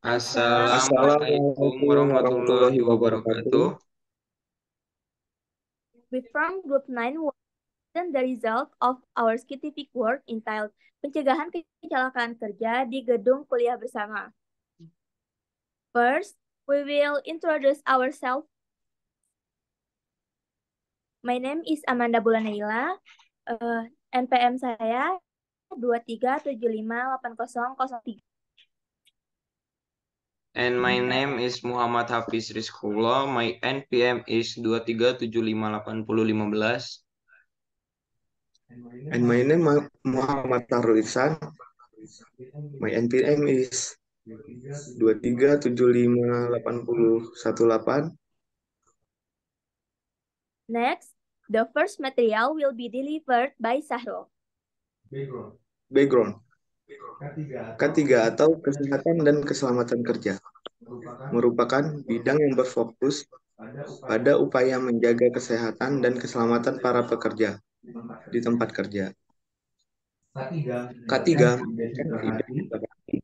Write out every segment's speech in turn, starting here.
Assalamualaikum Assalamualaikum warahmatullahi warahmatullahi wabarakatuh. wabarakatuh. We from Group 9 will present the result of our scientific work entitled Pencegahan Kecelakaan Kerja di Gedung Kuliah Bersama. First, we will introduce ourselves. My name is Amanda Bulanaila. NPM saya 23758003. And my name is Muhammad Hafiz Rizkullah. My NPM is 23758015. And my name is Muhammad Tarul Ihsan. My NPM is 23758018. Next, the first material will be delivered by Sahrul. Background. Ketiga atau kesehatan dan keselamatan kerja merupakan bidang yang berfokus pada upaya menjaga kesehatan dan keselamatan para pekerja di tempat kerja. Ketiga, identifikasi,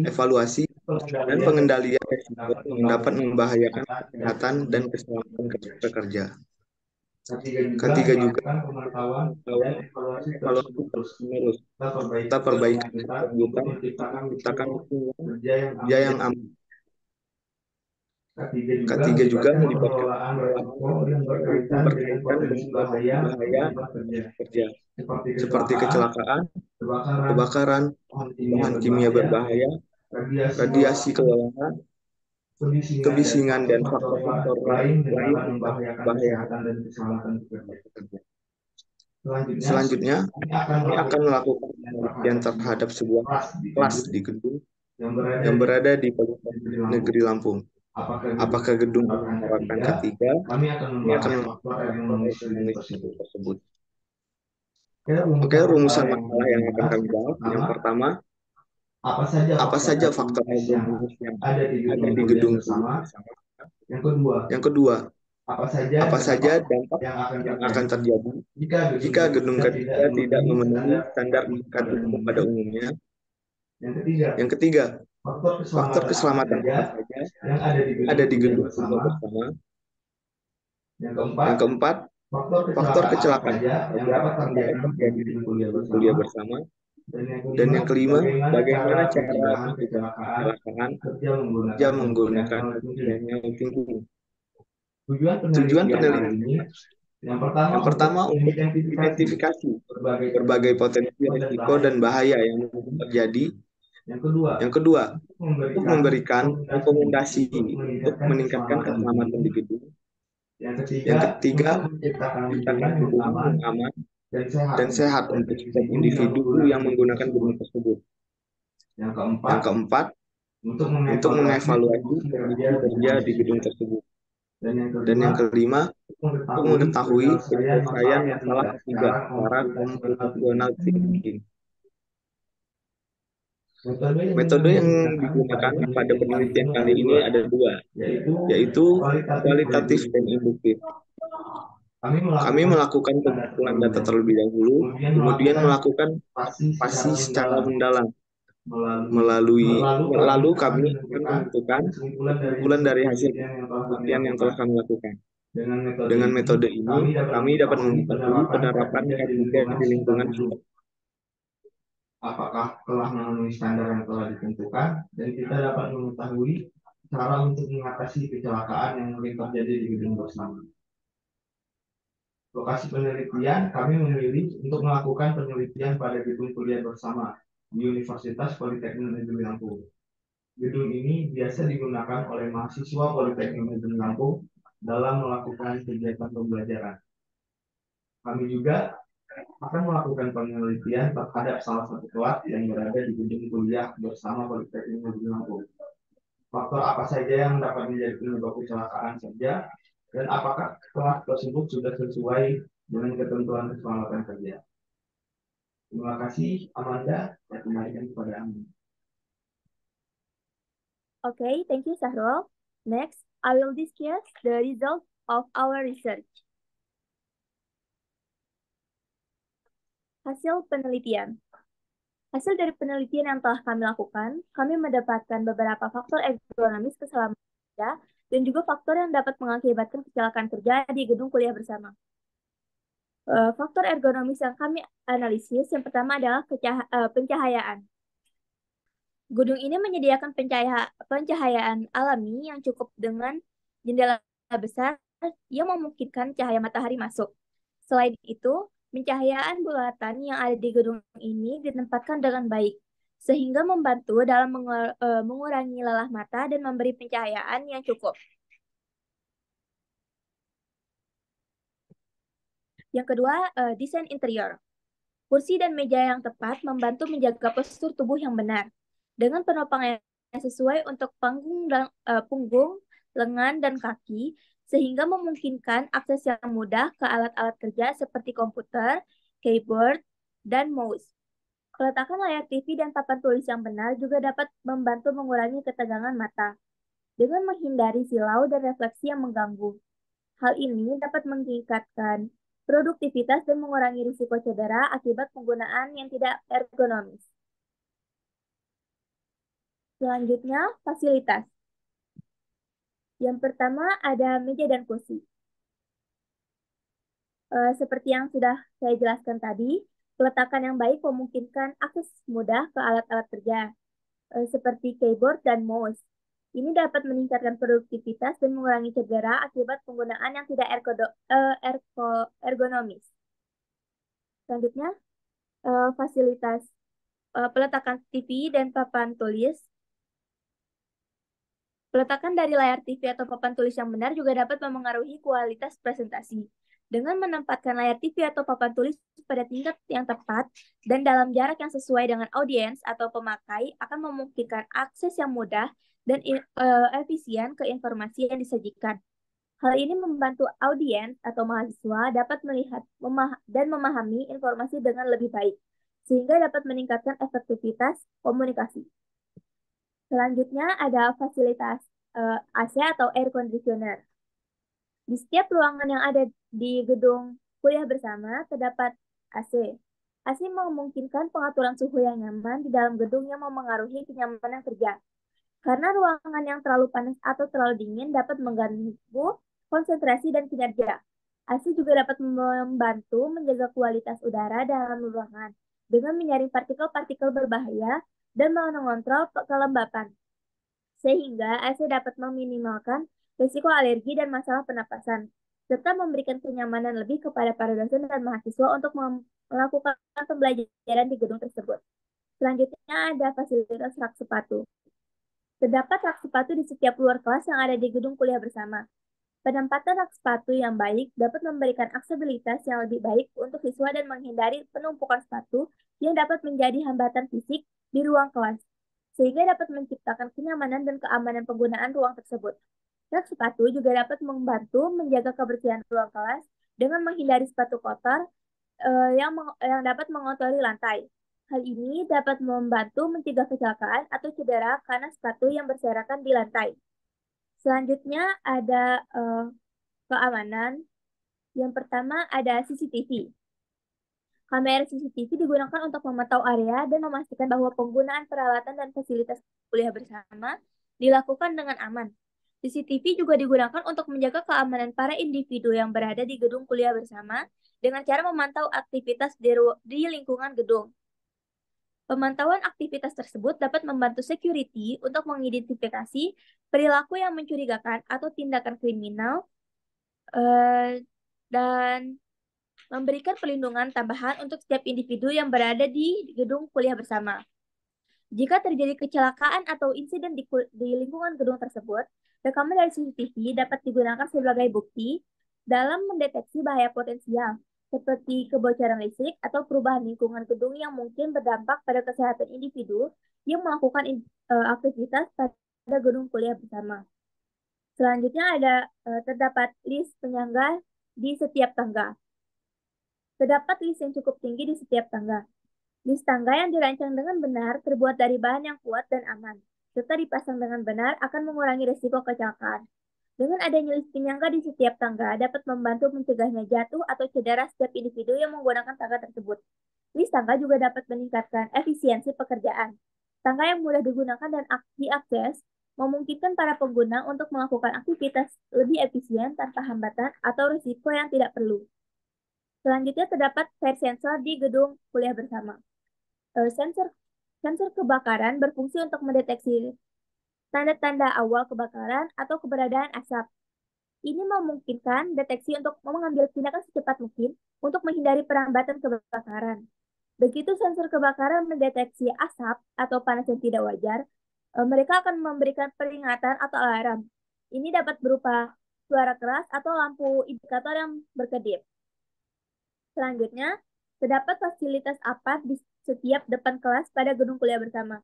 evaluasi, dan pengendalian risiko yang dapat membahayakan kesehatan dan keselamatan pekerja. Ketiga juga pemantauan dan evaluasi terus-menerus. Kita perbaikan kelanjutan untuk menciptakan kerja yang aman. Ketiga juga melibatkan pengelolaan yang berkaitan dengan bahaya kerja, seperti kecelakaan, kebakaran, bahan kimia berbahaya, radiasi kelelahan, kebisingan, dan faktor-faktor lain yang dapat membahayakan pekerja. Selanjutnya, kami akan melakukan penelitian terhadap sebuah kelas di gedung yang berada di Politeknik Negeri Lampung. Apakah gedung ini menerapkan ketiga? Kami akan faktor ergonomis gedung tersebut. Oke, rumusan masalah yang akan kami bahas. Yang pertama, apa saja faktor ergonomis yang ada di gedung kuliah bersama? Yang kedua, apa saja dampak yang akan terjadi jika gedung ketiga tidak memenuhi standar tingkat umum pada umumnya? Yang ketiga, faktor keselamatan apa saja yang ada di gedung kuliah bersama? Yang keempat, faktor kecelakaan apa saja yang dapat terjadi di gedung kuliah bersama? Dan yang kelima, bagaimana cara mencegah kecelakaan kerja menggunakan teknologi tinggi? Tujuan penelitian yang pertama untuk identifikasi berbagai potensi risiko dan bahaya yang mungkin terjadi. Yang kedua, untuk memberikan rekomendasi untuk meningkatkan keselamatan di gedung. Yang ketiga, menciptakan lingkungan yang aman dan sehat untuk setiap individu yang menggunakan gedung tersebut. Yang keempat, untuk mengevaluasi kondisi kerja di gedung tersebut. Dan yang kelima, untuk mengetahui penyelesaian masalah ketiga secara computational thinking. Metode yang digunakan pada penelitian kali ini ada dua, yaitu kualitatif dan induktif. Kami melakukan pengumpulan data terlebih dahulu, kemudian melakukan observasi secara mendalam. Lalu kami akan menentukan kesimpulan dari hasil penelitian yang telah kami lakukan. Dengan metode ini, kami dapat mengetahui penerapan ketiga di lingkungan kita. Apakah telah memenuhi standar yang telah ditentukan, dan kita dapat mengetahui cara untuk mengatasi kecelakaan yang mungkin terjadi di gedung bersama. Lokasi penelitian, kami memilih untuk melakukan penelitian pada gedung kuliah bersama di Universitas Politeknik Negeri Lampung. Gedung ini biasa digunakan oleh mahasiswa Politeknik Negeri Lampung dalam melakukan kegiatan pembelajaran. Kami juga akan melakukan penelitian terhadap salah satu kelas yang berada di gedung kuliah bersama Politeknik Negeri Lampung. Faktor apa saja yang dapat menjadi penyebab kecelakaan kerja, dan apakah kelas tersebut sudah sesuai dengan ketentuan keselamatan kerja. Terima kasih, Amanda. Saya kembalikan kepada Anda. Okay, thank you, Sahrul. Next, I will discuss the results of our research. Hasil penelitian. Hasil dari penelitian yang telah kami lakukan, kami mendapatkan beberapa faktor ergonomis keselamatan kerja dan juga faktor yang dapat mengakibatkan kecelakaan kerja di gedung kuliah bersama. Faktor ergonomis yang kami analisis yang pertama adalah pencahayaan. Gedung ini menyediakan pencahayaan alami yang cukup dengan jendela besar yang memungkinkan cahaya matahari masuk. Selain itu, pencahayaan bulatan yang ada di gedung ini ditempatkan dengan baik, sehingga membantu dalam mengurangi lelah mata dan memberi pencahayaan yang cukup. Yang kedua, desain interior. Kursi dan meja yang tepat membantu menjaga postur tubuh yang benar, dengan penopang yang sesuai untuk punggung, lengan, dan kaki, sehingga memungkinkan akses yang mudah ke alat-alat kerja seperti komputer, keyboard, dan mouse. Peletakan layar TV dan papan tulis yang benar juga dapat membantu mengurangi ketegangan mata, dengan menghindari silau dan refleksi yang mengganggu. Hal ini dapat meningkatkan produktivitas dan mengurangi risiko cedera akibat penggunaan yang tidak ergonomis. Selanjutnya, fasilitas. Yang pertama ada meja dan kursi. Seperti yang sudah saya jelaskan tadi, peletakan yang baik memungkinkan akses mudah ke alat-alat kerja, seperti keyboard dan mouse. Ini dapat meningkatkan produktivitas dan mengurangi cedera akibat penggunaan yang tidak ergonomis. Selanjutnya, fasilitas peletakan TV dan papan tulis. Peletakan dari layar TV atau papan tulis yang benar juga dapat memengaruhi kualitas presentasi. Dengan menempatkan layar TV atau papan tulis pada tingkat yang tepat dan dalam jarak yang sesuai dengan audiens atau pemakai akan memungkinkan akses yang mudah dan efisien ke informasi yang disajikan. Hal ini membantu audiens atau mahasiswa dapat melihat dan memahami informasi dengan lebih baik, sehingga dapat meningkatkan efektivitas komunikasi. Selanjutnya ada fasilitas AC atau air conditioner. Di setiap ruangan yang ada di gedung kuliah bersama terdapat AC. AC memungkinkan pengaturan suhu yang nyaman di dalam gedung yang memengaruhi kenyamanan kerja. Karena ruangan yang terlalu panas atau terlalu dingin dapat mengganggu konsentrasi dan kinerja. AC juga dapat membantu menjaga kualitas udara dalam ruangan dengan menyaring partikel-partikel berbahaya dan mengontrol kelembapan. Sehingga AC dapat meminimalkan risiko alergi dan masalah pernapasan, serta memberikan kenyamanan lebih kepada para dosen dan mahasiswa untuk melakukan pembelajaran di gedung tersebut. Selanjutnya ada fasilitas rak sepatu. Terdapat rak sepatu di setiap luar kelas yang ada di gedung kuliah bersama. Penempatan rak sepatu yang baik dapat memberikan aksesibilitas yang lebih baik untuk siswa dan menghindari penumpukan sepatu yang dapat menjadi hambatan fisik di ruang kelas, sehingga dapat menciptakan kenyamanan dan keamanan penggunaan ruang tersebut. Rak sepatu juga dapat membantu menjaga kebersihan ruang kelas dengan menghindari sepatu kotor yang dapat mengotori lantai. Hal ini dapat membantu mencegah kecelakaan atau cedera karena sepatu yang berserakan di lantai. Selanjutnya ada keamanan. Yang pertama ada CCTV. Kamera CCTV digunakan untuk memantau area dan memastikan bahwa penggunaan peralatan dan fasilitas kuliah bersama dilakukan dengan aman. CCTV juga digunakan untuk menjaga keamanan para individu yang berada di gedung kuliah bersama dengan cara memantau aktivitas di lingkungan gedung. Pemantauan aktivitas tersebut dapat membantu security untuk mengidentifikasi perilaku yang mencurigakan atau tindakan kriminal dan memberikan perlindungan tambahan untuk setiap individu yang berada di gedung kuliah bersama. Jika terjadi kecelakaan atau insiden di lingkungan gedung tersebut, rekaman dari CCTV dapat digunakan sebagai bukti dalam mendeteksi bahaya potensial, seperti kebocoran listrik atau perubahan lingkungan gedung yang mungkin berdampak pada kesehatan individu yang melakukan aktivitas pada gedung kuliah bersama. Selanjutnya ada terdapat list penyangga di setiap tangga. Terdapat list yang cukup tinggi di setiap tangga. List tangga yang dirancang dengan benar terbuat dari bahan yang kuat dan aman, serta dipasang dengan benar akan mengurangi risiko kecelakaan. Dengan adanya list penyangga di setiap tangga dapat membantu mencegahnya jatuh atau cedera setiap individu yang menggunakan tangga tersebut. List tangga juga dapat meningkatkan efisiensi pekerjaan. Tangga yang mudah digunakan dan diakses memungkinkan para pengguna untuk melakukan aktivitas lebih efisien tanpa hambatan atau risiko yang tidak perlu. Selanjutnya terdapat fire sensor di gedung kuliah bersama. Sensor kebakaran berfungsi untuk mendeteksi tanda-tanda awal kebakaran atau keberadaan asap. Ini memungkinkan deteksi untuk mengambil tindakan secepat mungkin untuk menghindari perambatan kebakaran. Begitu sensor kebakaran mendeteksi asap atau panas yang tidak wajar, mereka akan memberikan peringatan atau alarm. Ini dapat berupa suara keras atau lampu indikator yang berkedip. Selanjutnya, terdapat fasilitas APAT di setiap depan kelas pada gedung kuliah bersama.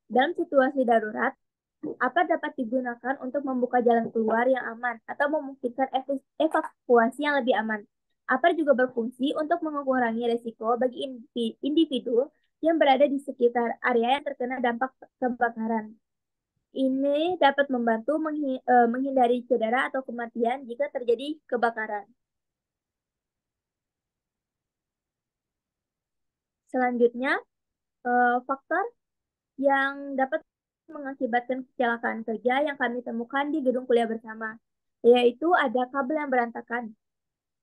Dalam situasi darurat, APAT dapat digunakan untuk membuka jalan keluar yang aman atau memungkinkan evakuasi yang lebih aman. APAT juga berfungsi untuk mengurangi risiko bagi individu yang berada di sekitar area yang terkena dampak kebakaran. Ini dapat membantu menghindari cedera atau kematian jika terjadi kebakaran. Selanjutnya, faktor yang dapat mengakibatkan kecelakaan kerja yang kami temukan di gedung kuliah bersama, yaitu ada kabel yang berantakan.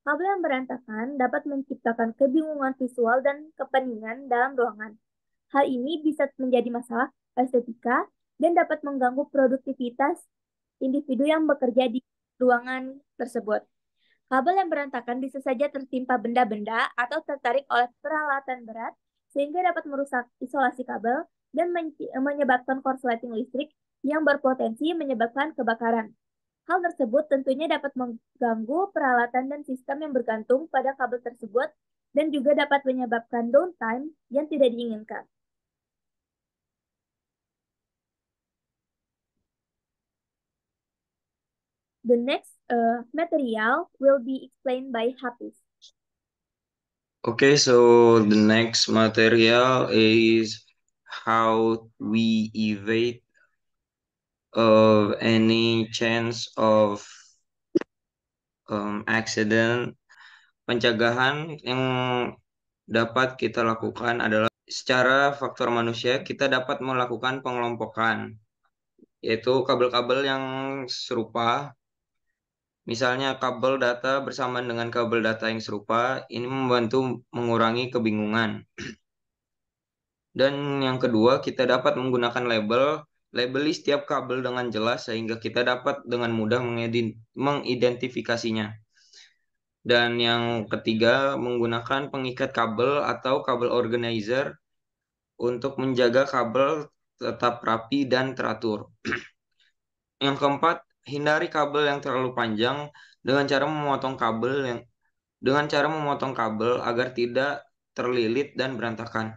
Kabel yang berantakan dapat menciptakan kebingungan visual dan kepeningan dalam ruangan. Hal ini bisa menjadi masalah estetika dan dapat mengganggu produktivitas individu yang bekerja di ruangan tersebut. Kabel yang berantakan bisa saja tertimpa benda-benda atau tertarik oleh peralatan berat sehingga dapat merusak isolasi kabel dan menyebabkan korsleting listrik yang berpotensi menyebabkan kebakaran. Hal tersebut tentunya dapat mengganggu peralatan dan sistem yang bergantung pada kabel tersebut dan juga dapat menyebabkan downtime yang tidak diinginkan. The next material will be explained by Hafiz. Okay, so the next material is how we evade any chance of accident. Pencegahan yang dapat kita lakukan adalah secara faktor manusia kita dapat melakukan pengelompokan, yaitu kabel-kabel yang serupa. Misalnya kabel data bersamaan dengan kabel data yang serupa, ini membantu mengurangi kebingungan. Dan yang kedua, kita dapat menggunakan labeli setiap kabel dengan jelas sehingga kita dapat dengan mudah mengidentifikasinya. Dan yang ketiga, menggunakan pengikat kabel atau kabel organizer untuk menjaga kabel tetap rapi dan teratur. Yang keempat, hindari kabel yang terlalu panjang dengan cara memotong kabel agar tidak terlilit dan berantakan.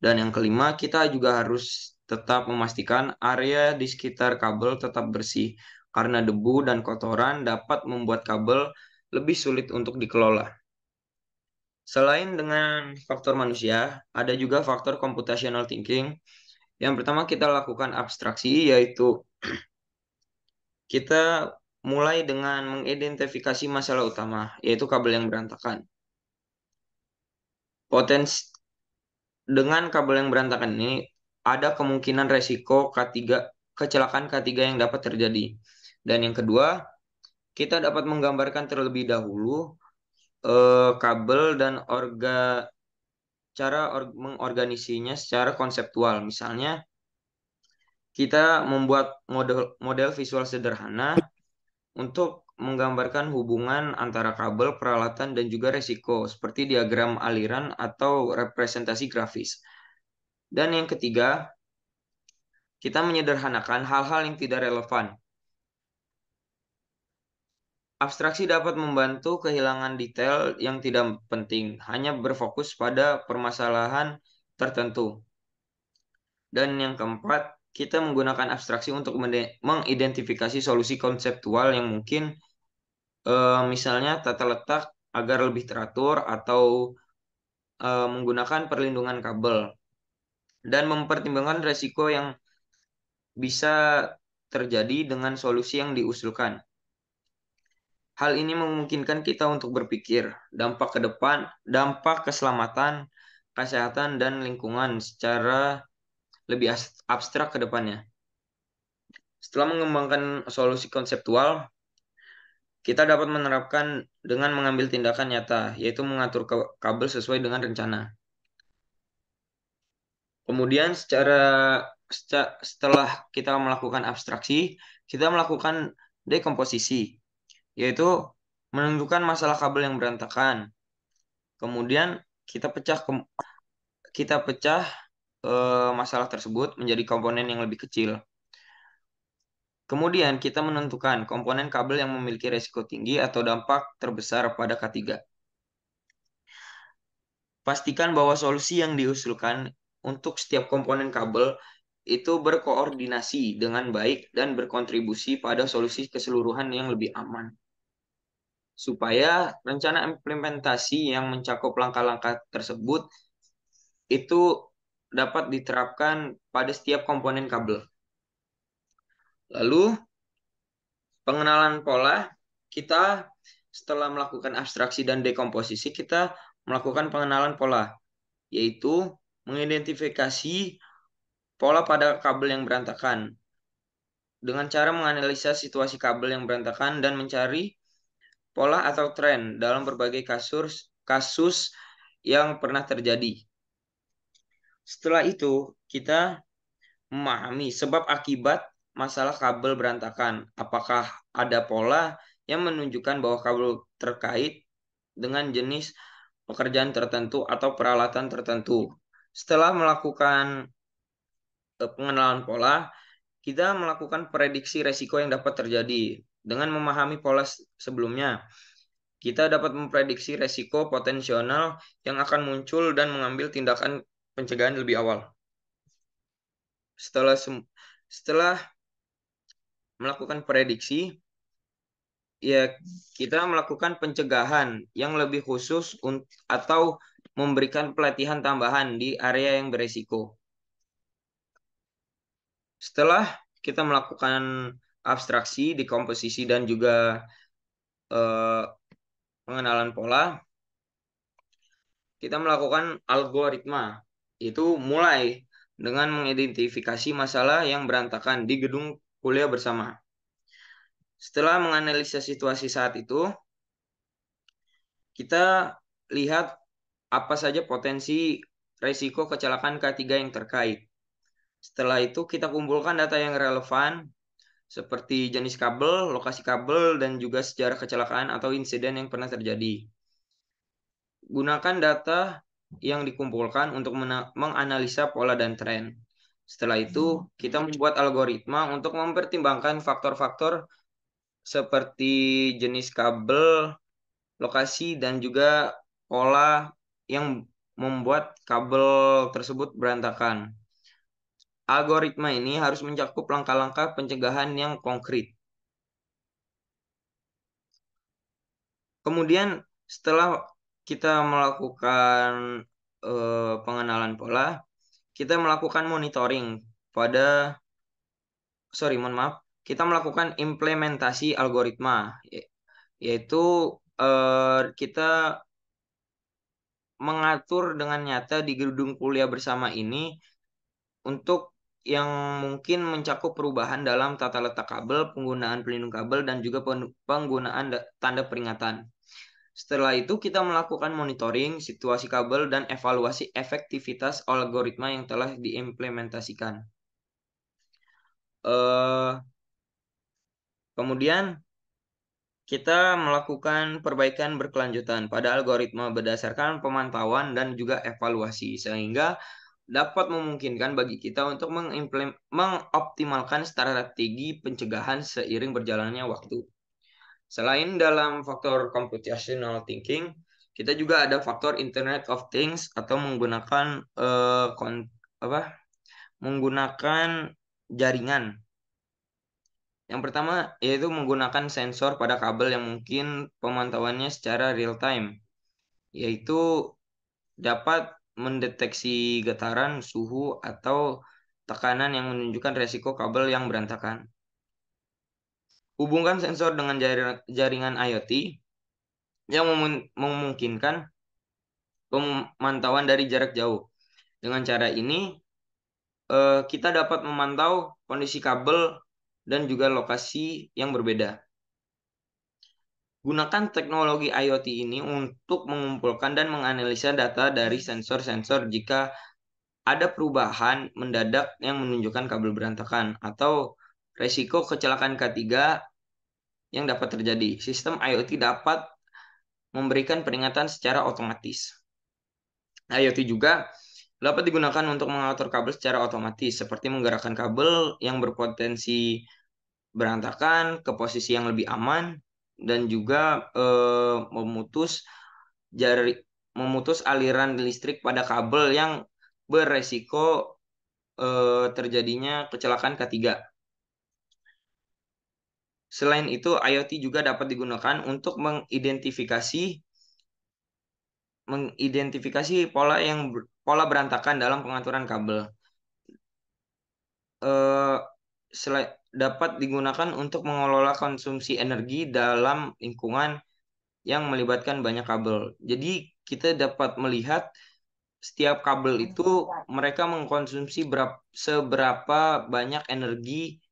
Dan yang kelima, kita juga harus tetap memastikan area di sekitar kabel tetap bersih karena debu dan kotoran dapat membuat kabel lebih sulit untuk dikelola. Selain dengan faktor manusia, ada juga faktor computational thinking. Yang pertama kita lakukan abstraksi, yaitu kita mulai dengan mengidentifikasi masalah utama, yaitu kabel yang berantakan. Dengan kabel yang berantakan ini, ada kemungkinan resiko kecelakaan K3 yang dapat terjadi. Dan yang kedua, kita dapat menggambarkan terlebih dahulu kabel dan mengorganisinya secara konseptual. Misalnya, kita membuat model visual sederhana untuk menggambarkan hubungan antara kabel, peralatan, dan juga resiko, seperti diagram aliran atau representasi grafis. Dan yang ketiga, kita menyederhanakan hal-hal yang tidak relevan. Abstraksi dapat membantu kehilangan detail yang tidak penting, hanya berfokus pada permasalahan tertentu. Dan yang keempat, kita menggunakan abstraksi untuk mengidentifikasi solusi konseptual yang mungkin, misalnya tata letak agar lebih teratur atau menggunakan perlindungan kabel dan mempertimbangkan resiko yang bisa terjadi dengan solusi yang diusulkan. Hal ini memungkinkan kita untuk berpikir dampak ke depan, dampak keselamatan, kesehatan, dan lingkungan secara lebih abstrak ke depannya. Setelah mengembangkan solusi konseptual, kita dapat menerapkan dengan mengambil tindakan nyata, yaitu mengatur kabel sesuai dengan rencana. Kemudian setelah kita melakukan abstraksi, kita melakukan dekomposisi, yaitu menentukan masalah kabel yang berantakan. Kemudian kita pecah masalah tersebut menjadi komponen yang lebih kecil. Kemudian kita menentukan komponen kabel yang memiliki risiko tinggi atau dampak terbesar pada K3. Pastikan bahwa solusi yang diusulkan untuk setiap komponen kabel itu berkoordinasi dengan baik dan berkontribusi pada solusi keseluruhan yang lebih aman. Supaya rencana implementasi yang mencakup langkah-langkah tersebut itu dapat diterapkan pada setiap komponen kabel. Lalu, pengenalan pola, kita setelah melakukan abstraksi dan dekomposisi, kita melakukan pengenalan pola, yaitu mengidentifikasi pola pada kabel yang berantakan dengan cara menganalisa situasi kabel yang berantakan dan mencari pola atau tren dalam berbagai kasus yang pernah terjadi. Setelah itu, kita memahami sebab akibat masalah kabel berantakan. Apakah ada pola yang menunjukkan bahwa kabel terkait dengan jenis pekerjaan tertentu atau peralatan tertentu. Setelah melakukan pengenalan pola, kita melakukan prediksi resiko yang dapat terjadi. Dengan memahami pola sebelumnya, kita dapat memprediksi resiko potensial yang akan muncul dan mengambil tindakan pencegahan lebih awal. Setelah melakukan prediksi, ya kita melakukan pencegahan yang lebih khusus atau memberikan pelatihan tambahan di area yang beresiko. Setelah kita melakukan abstraksi, dekomposisi, dan juga pengenalan pola, kita melakukan algoritma. Itu mulai dengan mengidentifikasi masalah yang berantakan di gedung kuliah bersama. Setelah menganalisa situasi saat itu, kita lihat apa saja potensi resiko kecelakaan K3 yang terkait. Setelah itu kita kumpulkan data yang relevan seperti jenis kabel, lokasi kabel, dan juga sejarah kecelakaan atau insiden yang pernah terjadi. Gunakan data yang dikumpulkan untuk menganalisa pola dan tren. Setelah itu, kita membuat algoritma untuk mempertimbangkan faktor-faktor seperti jenis kabel, lokasi, dan juga pola yang membuat kabel tersebut berantakan. Algoritma ini harus mencakup langkah-langkah pencegahan yang konkret. Kemudian setelah kita melakukan pengenalan pola, kita melakukan monitoring kita melakukan implementasi algoritma, yaitu kita mengatur dengan nyata di gedung kuliah bersama ini untuk yang mungkin mencakup perubahan dalam tata letak kabel, penggunaan pelindung kabel, dan juga penggunaan tanda peringatan. Setelah itu kita melakukan monitoring situasi kabel dan evaluasi efektivitas algoritma yang telah diimplementasikan. Kemudian kita melakukan perbaikan berkelanjutan pada algoritma berdasarkan pemantauan dan juga evaluasi sehingga dapat memungkinkan bagi kita untuk mengoptimalkan strategi pencegahan seiring berjalannya waktu. Selain dalam faktor computational thinking, kita juga ada faktor Internet of Things atau menggunakan menggunakan jaringan. Yang pertama yaitu menggunakan sensor pada kabel yang mungkin pemantauannya secara real time, yaitu dapat mendeteksi getaran, suhu, atau tekanan yang menunjukkan resiko kabel yang berantakan. Hubungkan sensor dengan jaringan IoT yang memungkinkan pemantauan dari jarak jauh. Dengan cara ini kita dapat memantau kondisi kabel dan juga lokasi yang berbeda. Gunakan teknologi IoT ini untuk mengumpulkan dan menganalisa data dari sensor-sensor jika ada perubahan mendadak yang menunjukkan kabel berantakan atau resiko kecelakaan K3 yang dapat terjadi. Sistem IoT dapat memberikan peringatan secara otomatis. IoT juga dapat digunakan untuk mengatur kabel secara otomatis, seperti menggerakkan kabel yang berpotensi berantakan ke posisi yang lebih aman dan juga memutus aliran listrik pada kabel yang beresiko terjadinya kecelakaan K3. Selain itu, IoT juga dapat digunakan untuk mengidentifikasi pola berantakan dalam pengaturan kabel. Dapat digunakan untuk mengelola konsumsi energi dalam lingkungan yang melibatkan banyak kabel. Jadi kita dapat melihat setiap kabel itu mereka mengkonsumsi seberapa banyak energi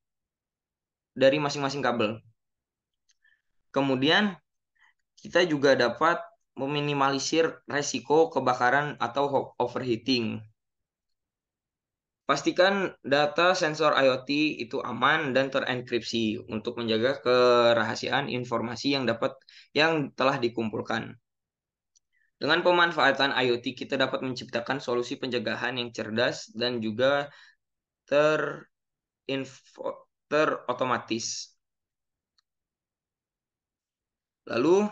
dari masing-masing kabel. Kemudian kita juga dapat meminimalisir resiko kebakaran atau overheating. Pastikan data sensor IoT itu aman dan terenkripsi untuk menjaga kerahasiaan informasi yang telah dikumpulkan. Dengan pemanfaatan IoT, kita dapat menciptakan solusi pencegahan yang cerdas dan juga terotomatis. Lalu,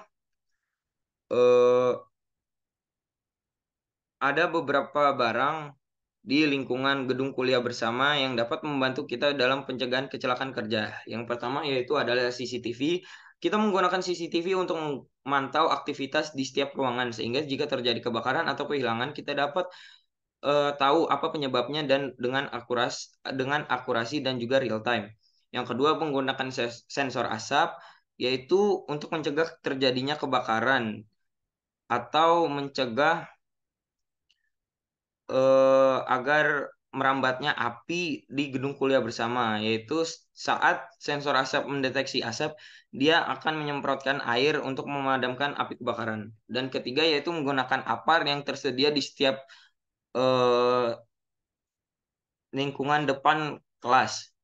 ada beberapa barang di lingkungan gedung kuliah bersama yang dapat membantu kita dalam pencegahan kecelakaan kerja. Yang pertama yaitu adalah CCTV. Kita menggunakan CCTV untuk memantau aktivitas di setiap ruangan sehingga jika terjadi kebakaran atau kehilangan kita dapat tahu apa penyebabnya dan dengan akurasi dan juga real time. Yang kedua menggunakan sensor asap yaitu untuk mencegah terjadinya kebakaran atau mencegah agar merambatnya api di gedung kuliah bersama, yaitu saat sensor asap mendeteksi asap, dia akan menyemprotkan air untuk memadamkan api kebakaran. Dan ketiga yaitu menggunakan APAR yang tersedia di setiap lingkungan depan kelas.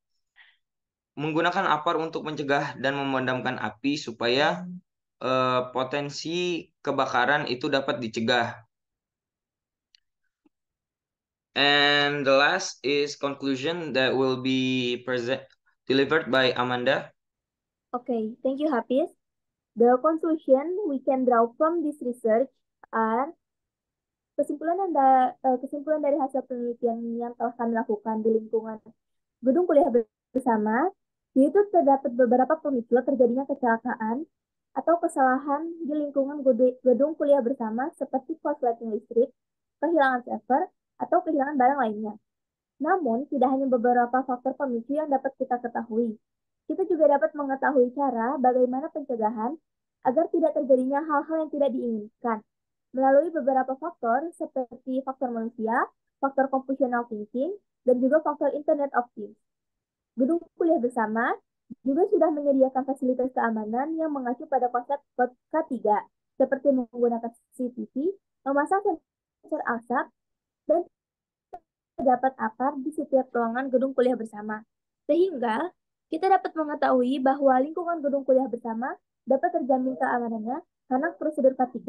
Menggunakan APAR untuk mencegah dan memadamkan api supaya potensi kebakaran itu dapat dicegah. And the last is conclusion that will be delivered by Amanda. Okay, thank you, Hafiz. The conclusion we can draw from this research are kesimpulan dari hasil penelitian yang telah kami lakukan di lingkungan gedung kuliah bersama, yaitu terdapat beberapa pemicu terjadinya kecelakaan atau kesalahan di lingkungan gedung kuliah bersama seperti korsleting listrik, kehilangan server, atau kehilangan barang lainnya. Namun, tidak hanya beberapa faktor pemicu yang dapat kita ketahui. Kita juga dapat mengetahui cara bagaimana pencegahan agar tidak terjadinya hal-hal yang tidak diinginkan melalui beberapa faktor seperti faktor manusia, faktor computational thinking, dan juga faktor Internet of Things. Gedung kuliah bersama juga sudah menyediakan fasilitas keamanan yang mengacu pada konsep K3, seperti menggunakan CCTV, memasang sensor asap, dan terdapat APAR di setiap ruangan gedung kuliah bersama. Sehingga kita dapat mengetahui bahwa lingkungan gedung kuliah bersama dapat terjamin keamanannya karena prosedur K3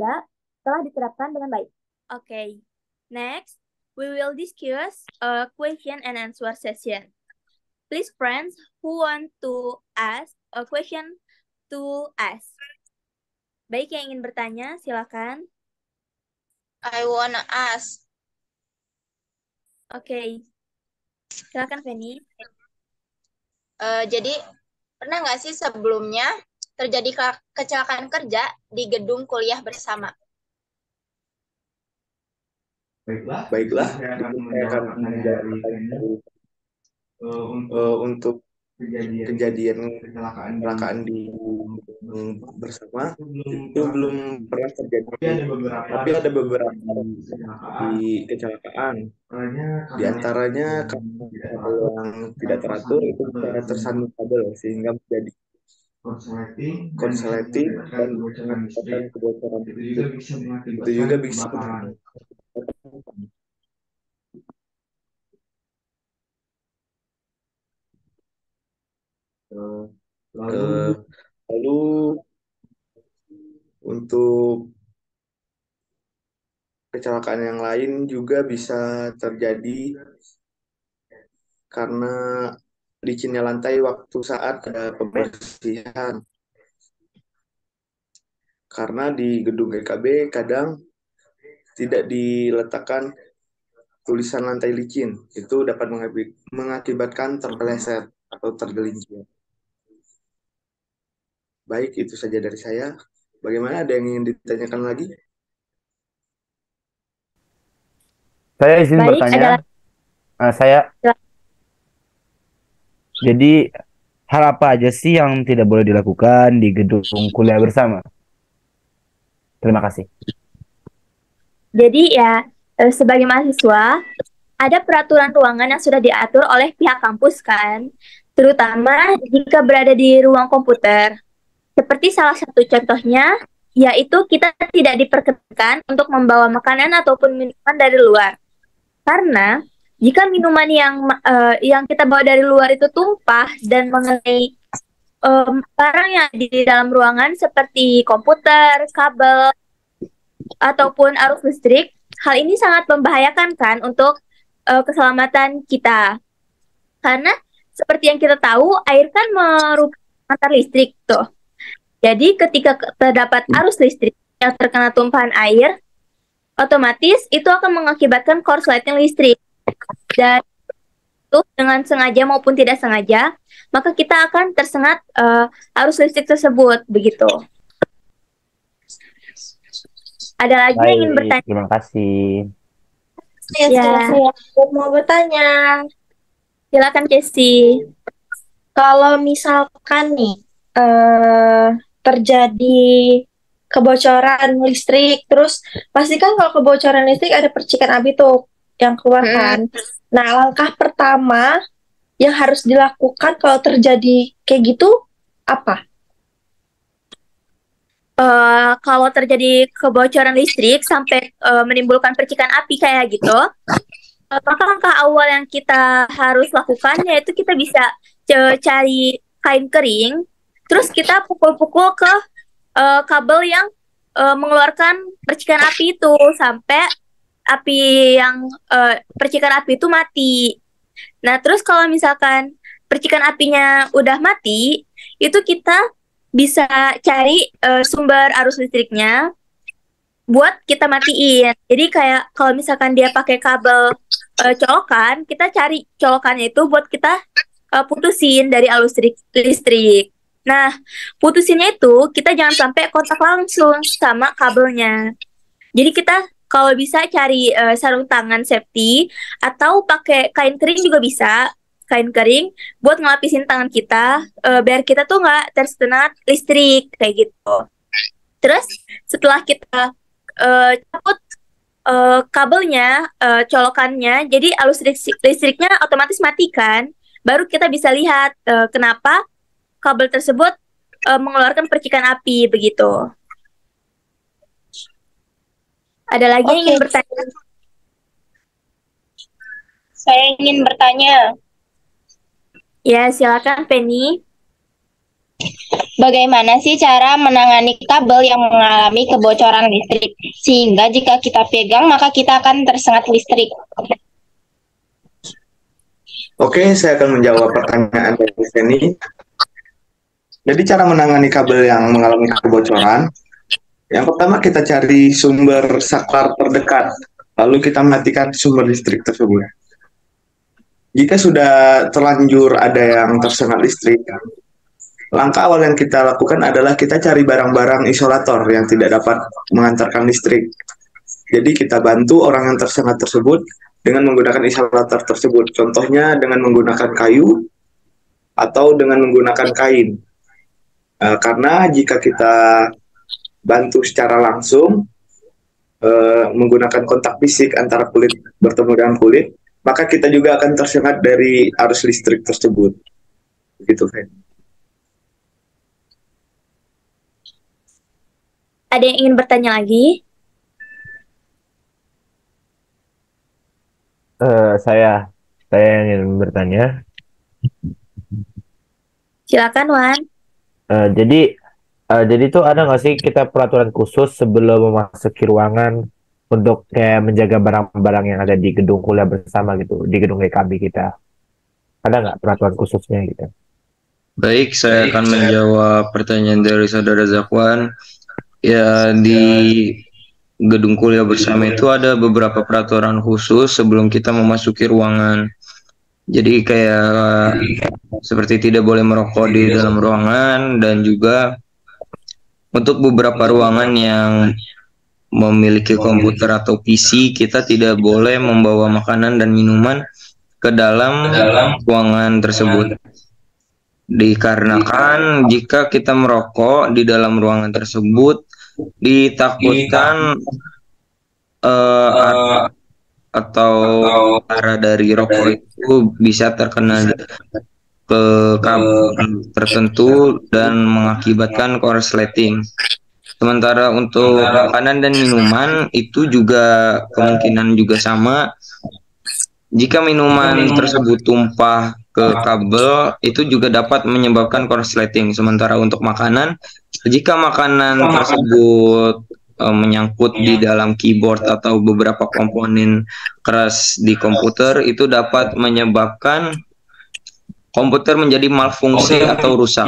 telah diterapkan dengan baik. Okay, next we will discuss a question and answer session. Please, friends who want to ask a question to us. Baik, yang ingin bertanya, silakan. I wanna ask. Oke, silakan Feni. Jadi, pernah nggak sih sebelumnya terjadi kecelakaan kerja di gedung kuliah bersama? Baiklah, saya akan menjawab untuk kejadian kecelakaan di bersama itu belum pernah terjadi, tapi ada beberapa di kecelakaan. Di antaranya kabel yang tidak teratur itu bisa tersandung kabel sehingga menjadi konsleting dan mengakibatkan kebocoran listrik. Itu juga bisa lalu untuk kecelakaan yang lain juga bisa terjadi karena licinnya lantai waktu saat ada pembersihan. Karena di gedung EKB kadang tidak diletakkan tulisan lantai licin, itu dapat mengakibatkan terpeleset atau tergelincir. Baik, itu saja dari saya. Bagaimana, ada yang ingin ditanyakan lagi? Saya izin Baik, bertanya. Jadi hal apa aja sih yang tidak boleh dilakukan di gedung kuliah bersama? Terima kasih. Jadi ya, sebagai mahasiswa, ada peraturan ruangan yang sudah diatur oleh pihak kampus kan, terutama jika berada di ruang komputer. Seperti salah satu contohnya, yaitu kita tidak diperkenankan untuk membawa makanan ataupun minuman dari luar. Karena jika minuman yang kita bawa dari luar itu tumpah dan mengenai barang yang di dalam ruangan seperti komputer, kabel, ataupun arus listrik, hal ini sangat membahayakan kan untuk keselamatan kita. Karena seperti yang kita tahu, air kan merupakan antar listrik tuh. Jadi ketika terdapat arus listrik yang terkena tumpahan air, otomatis itu akan mengakibatkan korsleting listrik. Dan itu dengan sengaja maupun tidak sengaja, maka kita akan tersengat arus listrik tersebut, begitu. Ada lagi yang ingin bertanya? Terima kasih. Ya. Saya mau bertanya. Silakan, Cesi. Kalau misalkan nih terjadi kebocoran listrik, terus pasti kan kalau kebocoran listrik ada percikan api tuh yang keluar kan. Nah, langkah pertama yang harus dilakukan kalau terjadi kayak gitu apa? Kalau terjadi kebocoran listrik sampai menimbulkan percikan api kayak gitu, maka langkah awal yang kita harus lakukan yaitu kita bisa cari kain kering, terus kita pukul-pukul ke kabel yang mengeluarkan percikan api itu sampai percikan api itu mati. Nah, terus kalau misalkan percikan apinya udah mati, itu kita bisa cari sumber arus listriknya buat kita matiin. Jadi kayak kalau misalkan dia pakai kabel colokan, kita cari colokannya itu buat kita putusin dari arus listrik. Nah, putusinnya itu kita jangan sampai kontak langsung sama kabelnya. Jadi kita kalau bisa cari sarung tangan safety atau pakai kain kering juga bisa. Kain kering buat ngelapisin tangan kita biar kita tuh nggak tersengat listrik kayak gitu. Terus setelah kita cabut kabelnya, colokannya, jadi arus listriknya otomatis mati kan. Baru kita bisa lihat kenapa kabel tersebut mengeluarkan percikan api begitu. Ada lagi yang ingin bertanya? Saya ingin bertanya. Ya, silakan Penny. Bagaimana sih cara menangani kabel yang mengalami kebocoran listrik sehingga jika kita pegang maka kita akan tersengat listrik? Oke, saya akan menjawab pertanyaan dari Penny. Jadi cara menangani kabel yang mengalami kebocoran, yang pertama kita cari sumber saklar terdekat, lalu kita matikan sumber listrik tersebut. Jika sudah terlanjur ada yang tersengat listrik, langkah awal yang kita lakukan adalah kita cari barang-barang isolator yang tidak dapat mengantarkan listrik. Jadi kita bantu orang yang tersengat tersebut dengan menggunakan isolator tersebut. Contohnya dengan menggunakan kayu atau dengan menggunakan kain. Karena jika kita bantu secara langsung menggunakan kontak fisik antara kulit bertemu dengan kulit, maka kita juga akan tersengat dari arus listrik tersebut. Begitu, Fen. Ada yang ingin bertanya lagi? Saya yang ingin bertanya. Silakan, Wan. Jadi tuh ada nggak sih kita peraturan khusus sebelum memasuki ruangan untuk kayak menjaga barang-barang yang ada di gedung kuliah bersama gitu, di gedung GKB kita? Ada nggak peraturan khususnya gitu? Baik, saya akan menjawab pertanyaan dari Saudara Zakwan. Ya, di gedung kuliah bersama itu ada beberapa peraturan khusus sebelum kita memasuki ruangan. Jadi kayak seperti tidak boleh merokok di dalam ruangan, dan juga untuk beberapa ruangan yang memiliki komputer atau PC, kita tidak boleh membawa makanan dan minuman ke dalam ruangan tersebut. Dikarenakan jika kita merokok di dalam ruangan tersebut, ditakutkan atau arah dari rokok itu bisa terkena ke kabel tertentu dan mengakibatkan korsleting. Sementara untuk makanan dan minuman itu juga kemungkinan juga sama. Jika minuman tersebut tumpah ke kabel, itu juga dapat menyebabkan korsleting. Sementara untuk makanan, jika makanan tersebut menyangkut di dalam keyboard atau beberapa komponen keras di komputer, itu dapat menyebabkan komputer menjadi malfungsi atau rusak.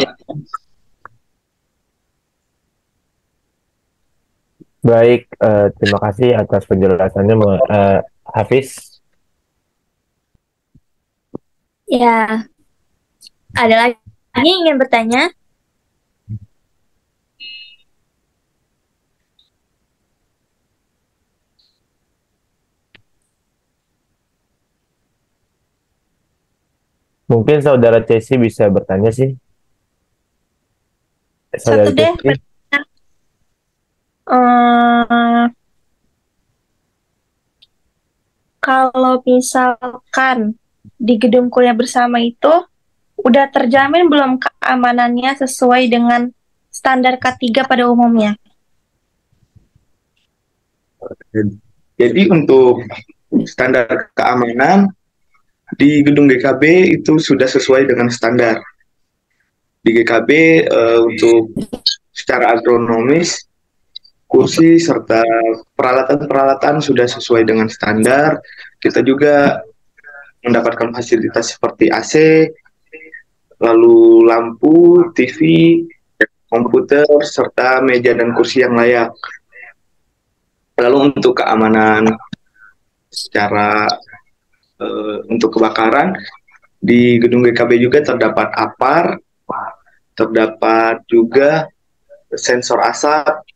Baik, terima kasih atas penjelasannya, Hafiz. Ya, ada lagi yang ingin bertanya? Mungkin Saudara Cesi bisa bertanya sih. Satu deh. Kalau misalkan di gedung kuliah bersama itu udah terjamin belum keamanannya sesuai dengan standar K3 pada umumnya? Jadi untuk standar keamanan di gedung GKB itu sudah sesuai dengan standar. Di GKB untuk secara agronomis, kursi serta peralatan-peralatan sudah sesuai dengan standar. Kita juga mendapatkan fasilitas seperti AC, lalu lampu, TV, komputer, serta meja dan kursi yang layak. Lalu untuk keamanan secara untuk kebakaran, di gedung GKB juga terdapat APAR, terdapat juga sensor asap,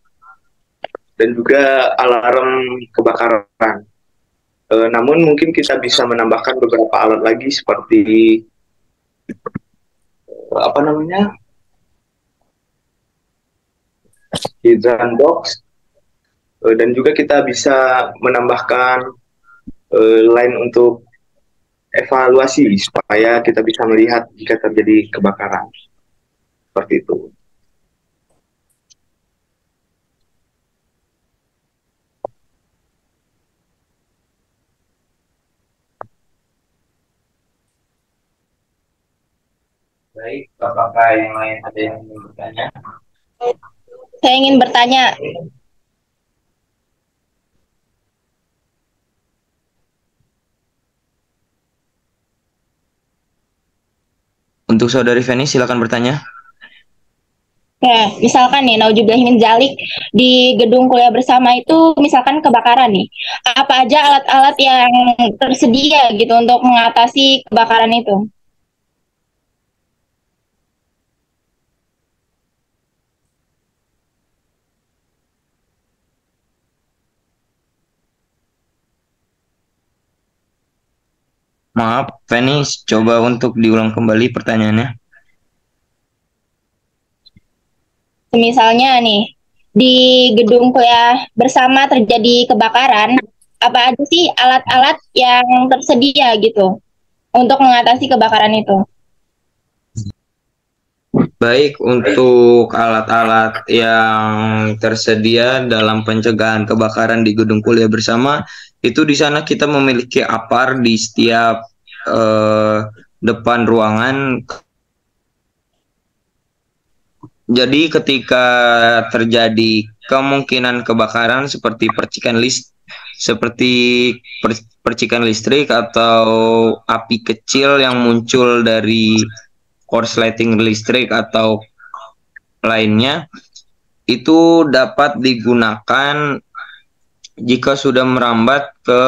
dan juga alarm kebakaran. Namun mungkin kita bisa menambahkan beberapa alat lagi seperti hidran box, dan juga kita bisa menambahkan line untuk evaluasi supaya kita bisa melihat jika terjadi kebakaran. Seperti itu. Baik, apakah yang lain ada yang ingin bertanya? Saya ingin bertanya. Untuk Saudari Feni, silakan bertanya. Ya, misalkan nih, nauzubillah min dzalik, di gedung kuliah bersama itu misalkan kebakaran nih. Apa aja alat-alat yang tersedia gitu untuk mengatasi kebakaran itu? Maaf, Feni, coba untuk diulang kembali pertanyaannya. Misalnya nih, di gedung kuliah bersama terjadi kebakaran, apa aja sih alat-alat yang tersedia gitu untuk mengatasi kebakaran itu? Baik, untuk alat-alat yang tersedia dalam pencegahan kebakaran di gedung kuliah bersama, itu di sana kita memiliki APAR di setiap depan ruangan. Jadi ketika terjadi kemungkinan kebakaran seperti percikan listrik atau api kecil yang muncul dari korsleting listrik atau lainnya, itu dapat digunakan jika sudah merambat ke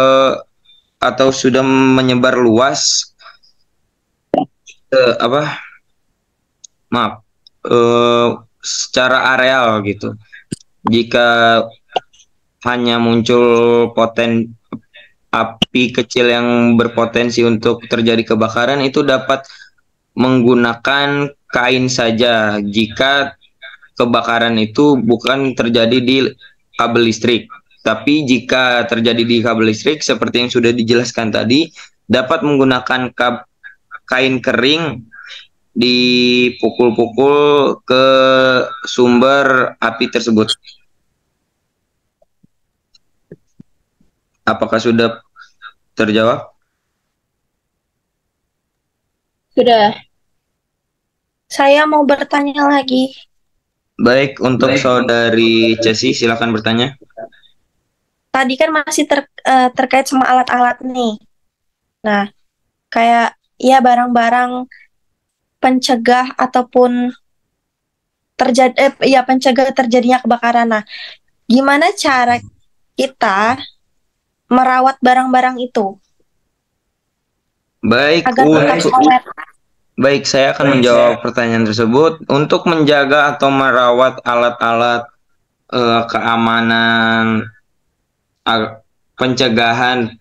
atau sudah menyebar luas secara areal gitu. Jika hanya muncul api kecil yang berpotensi untuk terjadi kebakaran, itu dapat menggunakan kain saja jika kebakaran itu bukan terjadi di kabel listrik. Tapi jika terjadi di kabel listrik, seperti yang sudah dijelaskan tadi, dapat menggunakan kain kering dipukul-pukul ke sumber api tersebut. Apakah sudah terjawab? Sudah. Saya mau bertanya lagi. Baik, untuk saudari Cesi, silakan bertanya. Tadi kan masih terkait sama alat-alat nih. Nah, kayak ya barang-barang pencegah ataupun pencegah terjadinya kebakaran. Nah, gimana cara kita merawat barang-barang itu Baik, agar tetap awet? Baik, saya akan menjawab pertanyaan tersebut. Untuk menjaga atau merawat alat-alat keamanan pencegahan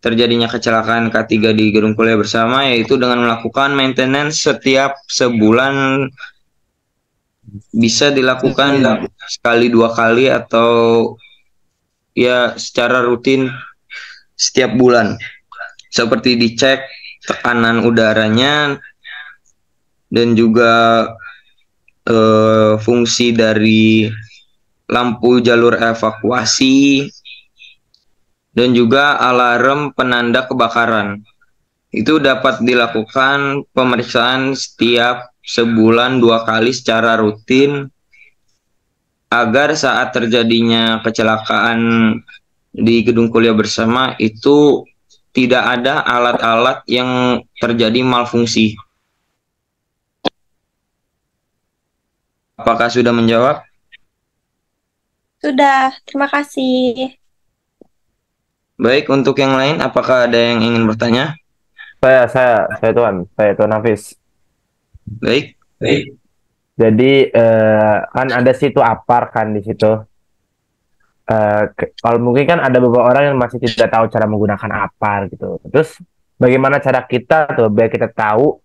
terjadinya kecelakaan K3 di gedung kuliah bersama, yaitu dengan melakukan maintenance setiap sebulan, bisa dilakukan sekali 2 kali atau ya secara rutin setiap bulan, seperti dicek tekanan udaranya dan juga fungsi dari lampu jalur evakuasi dan juga alarm penanda kebakaran. Itu dapat dilakukan pemeriksaan setiap sebulan 2 kali secara rutin agar saat terjadinya kecelakaan di gedung kuliah bersama itu tidak ada alat-alat yang terjadi malfungsi. Apakah sudah menjawab? Sudah, terima kasih. Baik, untuk yang lain, apakah ada yang ingin bertanya? Saya Tuan Hafiz. Baik. Jadi kan ada situ APAR kan di situ. Kalau mungkin kan ada beberapa orang yang masih tidak tahu cara menggunakan APAR gitu. Terus bagaimana cara kita tuh biar kita tahu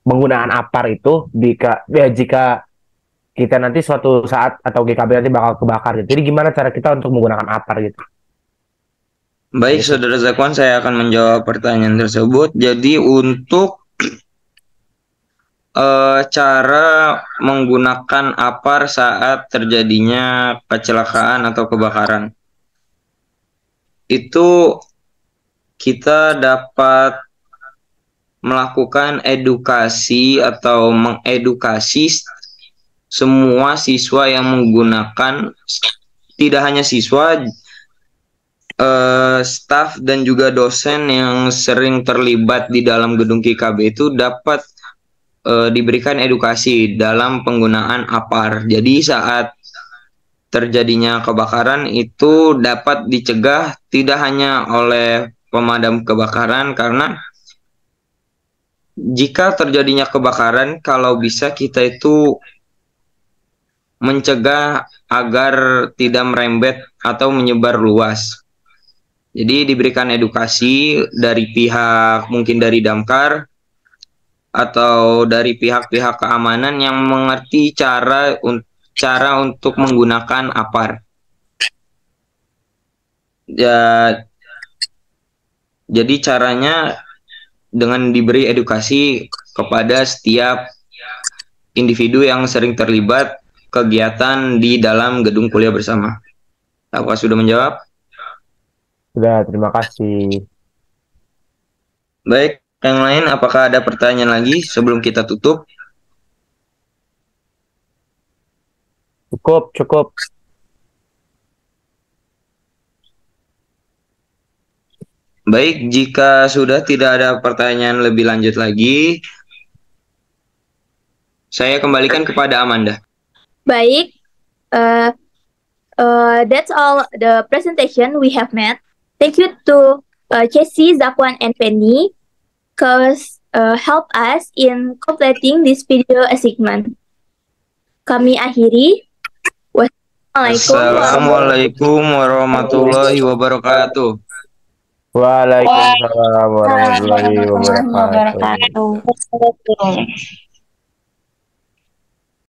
penggunaan APAR itu jika kita nanti suatu saat atau GKB nanti bakal kebakar gitu. Jadi gimana cara kita untuk menggunakan APAR gitu? Baik, Saudara Zakwan, saya akan menjawab pertanyaan tersebut. Jadi untuk cara menggunakan APAR saat terjadinya kecelakaan atau kebakaran, itu kita dapat melakukan edukasi atau mengedukasi semua siswa yang menggunakan, tidak hanya siswa, staf dan juga dosen yang sering terlibat di dalam gedung KKB itu dapat diberikan edukasi dalam penggunaan APAR. Jadi saat terjadinya kebakaran itu dapat dicegah tidak hanya oleh pemadam kebakaran, karena jika terjadinya kebakaran, kalau bisa kita itu mencegah agar tidak merembet atau menyebar luas. Jadi diberikan edukasi dari pihak, mungkin dari Damkar atau dari pihak-pihak keamanan yang mengerti cara cara untuk menggunakan APAR. Ya, jadi caranya dengan diberi edukasi kepada setiap individu yang sering terlibat kegiatan di dalam gedung kuliah bersama. Apa sudah menjawab? Sudah, terima kasih. Baik, yang lain apakah ada pertanyaan lagi sebelum kita tutup? Cukup. Baik, jika sudah tidak ada pertanyaan lebih lanjut lagi, saya kembalikan kepada Amanda. Baik, that's all the presentation we have made. Thank you to Chessy, Zakwan, and Penny cause help us in completing this video segment. Kami akhiri. Assalamualaikum warahmatullahi wabarakatuh. Waalaikumsalam warahmatullahi wabarakatuh. Wabarakatuh.